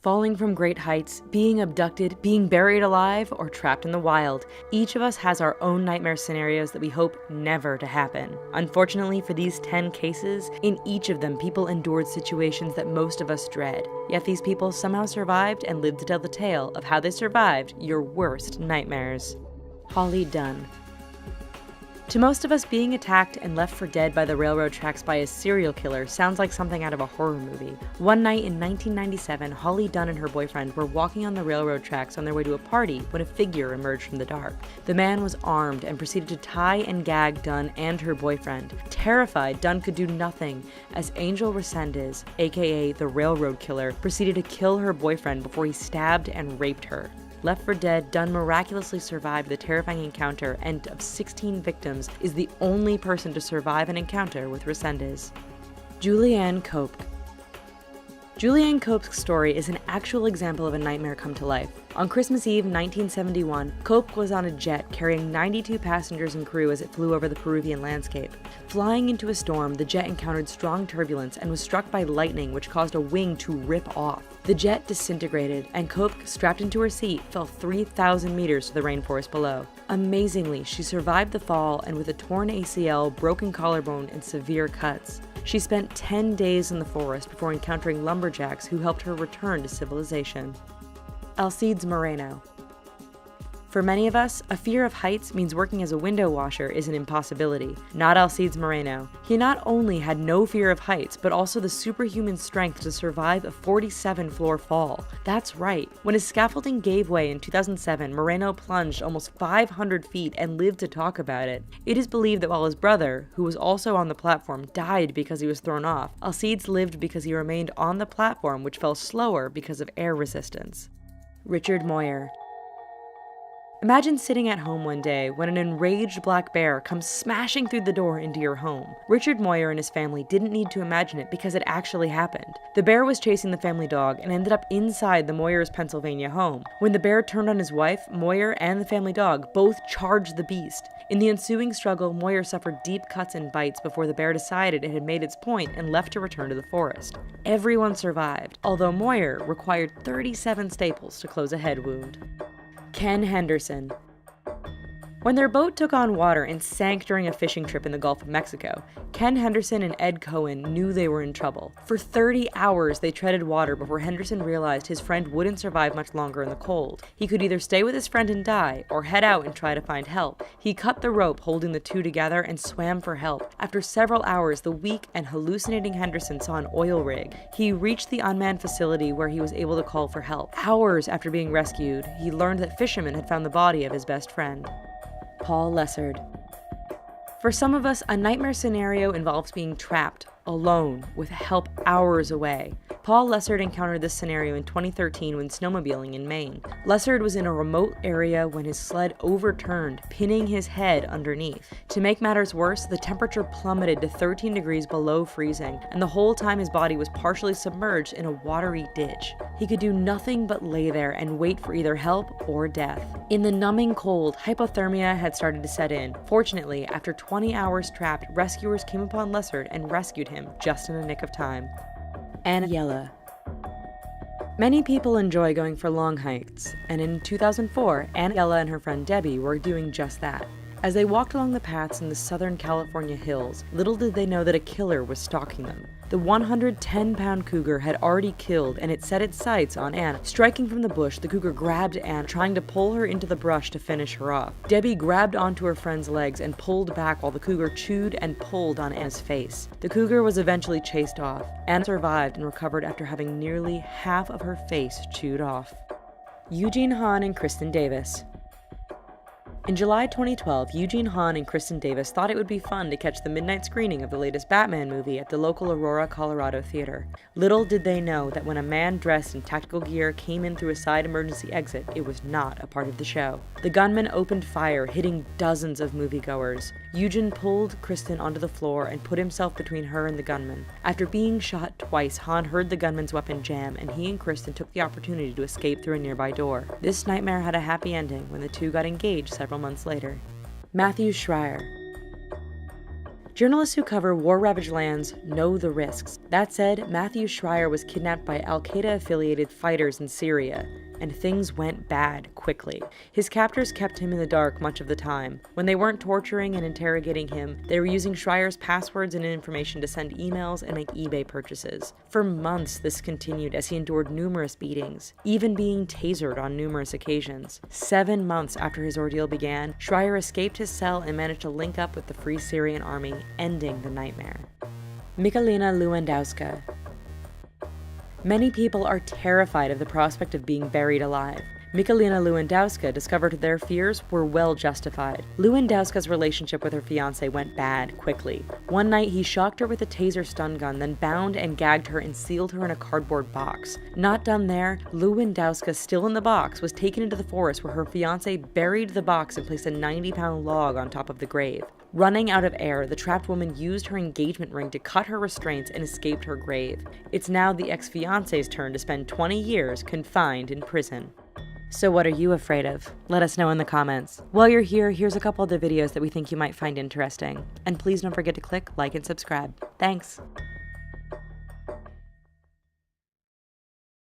falling from great heights, being abducted, being buried alive, or trapped in the wild. Each of us has our own nightmare scenarios that we hope never to happen. Unfortunately, for these 10 cases, in each of them people endured situations that most of us dread. Yet these people somehow survived and lived to tell the tale of how they survived your worst nightmares. Holly Dunn. To most of us, being attacked and left for dead by the railroad tracks by a serial killer sounds like something out of a horror movie. One night in 1997, Holly Dunn and her boyfriend were walking on the railroad tracks on their way to a party when a figure emerged from the dark. The man was armed and proceeded to tie and gag Dunn and her boyfriend. Terrified, Dunn could do nothing as Angel Resendez, aka the railroad killer, proceeded to kill her boyfriend before he stabbed and raped her. Left for dead, Dunn miraculously survived the terrifying encounter and, of 16 victims, is the only person to survive an encounter with Resendez. Julianne Cope. Julianne Cope's story is an actual example of a nightmare come to life. On Christmas Eve 1971, Cope was on a jet carrying 92 passengers and crew as it flew over the Peruvian landscape. Flying into a storm, the jet encountered strong turbulence and was struck by lightning, which caused a wing to rip off. The jet disintegrated, and Cope, strapped into her seat, fell 3,000 meters to the rainforest below. Amazingly, she survived the fall and with a torn ACL, broken collarbone, and severe cuts. She spent 10 days in the forest before encountering lumberjacks who helped her return to civilization. Alcides Moreno. For many of us, a fear of heights means working as a window washer is an impossibility. Not Alcides Moreno. He not only had no fear of heights, but also the superhuman strength to survive a 47-floor fall. That's right. When his scaffolding gave way in 2007, Moreno plunged almost 500 feet and lived to talk about it. It is believed that while his brother, who was also on the platform, died because he was thrown off, Alcides lived because he remained on the platform, which fell slower because of air resistance. Richard Moyer. Imagine sitting at home one day when an enraged black bear comes smashing through the door into your home. Richard Moyer and his family didn't need to imagine it because it actually happened. The bear was chasing the family dog and ended up inside the Moyers' Pennsylvania home. When the bear turned on his wife, Moyer and the family dog both charged the beast. In the ensuing struggle, Moyer suffered deep cuts and bites before the bear decided it had made its point and left to return to the forest. Everyone survived, although Moyer required 37 staples to close a head wound. Ken Henderson. When their boat took on water and sank during a fishing trip in the Gulf of Mexico, Ken Henderson and Ed Cohen knew they were in trouble. For 30 hours they treaded water before Henderson realized his friend wouldn't survive much longer in the cold. He could either stay with his friend and die, or head out and try to find help. He cut the rope holding the two together and swam for help. After several hours, the weak and hallucinating Henderson saw an oil rig. He reached the unmanned facility where he was able to call for help. Hours after being rescued, he learned that fishermen had found the body of his best friend. Paul Lessard. For some of us, a nightmare scenario involves being trapped, alone, with help hours away. Paul Lessard encountered this scenario in 2013 when snowmobiling in Maine. Lessard was in a remote area when his sled overturned, pinning his head underneath. To make matters worse, the temperature plummeted to 13 degrees below freezing, and the whole time his body was partially submerged in a watery ditch. He could do nothing but lay there and wait for either help or death. In the numbing cold, hypothermia had started to set in. Fortunately, after 20 hours trapped, rescuers came upon Lessard and rescued him just in the nick of time. Anna Yella. Many people enjoy going for long hikes, and in 2004, Anna Yella and her friend Debbie were doing just that. As they walked along the paths in the Southern California hills, little did they know that a killer was stalking them. The 110-pound cougar had already killed, and it set its sights on Anna. Striking from the bush, the cougar grabbed Anna, trying to pull her into the brush to finish her off. Debbie grabbed onto her friend's legs and pulled back while the cougar chewed and pulled on Anna's face. The cougar was eventually chased off. Anna survived and recovered after having nearly half of her face chewed off. Eugene Hahn and Kristen Davis. In July 2012, Eugene Hahn and Kristen Davis thought it would be fun to catch the midnight screening of the latest Batman movie at the local Aurora, Colorado theater. Little did they know that when a man dressed in tactical gear came in through a side emergency exit, it was not a part of the show. The gunman opened fire, hitting dozens of moviegoers. Eugene pulled Kristen onto the floor and put himself between her and the gunman. After being shot twice, Hahn heard the gunman's weapon jam, and he and Kristen took the opportunity to escape through a nearby door. This nightmare had a happy ending when the two got engaged several months later. Matthew Schreier. Journalists who cover war-ravaged lands know the risks. That said, Matthew Schreier was kidnapped by al-Qaeda-affiliated fighters in Syria, and things went bad quickly. His captors kept him in the dark much of the time. When they weren't torturing and interrogating him, they were using Schreier's passwords and information to send emails and make eBay purchases. For months, this continued as he endured numerous beatings, even being tasered on numerous occasions. 7 months after his ordeal began, Schreier escaped his cell and managed to link up with the Free Syrian Army, ending the nightmare. Michalina Lewandowska. Many people are terrified of the prospect of being buried alive. Michalina Lewandowska discovered their fears were well justified. Lewandowska's relationship with her fiancé went bad quickly. One night, he shocked her with a taser stun gun, then bound and gagged her and sealed her in a cardboard box. Not done there, Lewandowska, still in the box, was taken into the forest where her fiancé buried the box and placed a 90-pound log on top of the grave. Running out of air, the trapped woman used her engagement ring to cut her restraints and escaped her grave. It's now the ex-fiancé's turn to spend 20 years confined in prison. So what are you afraid of? Let us know in the comments. While you're here, here's a couple of the videos that we think you might find interesting. And please don't forget to click like and subscribe. Thanks!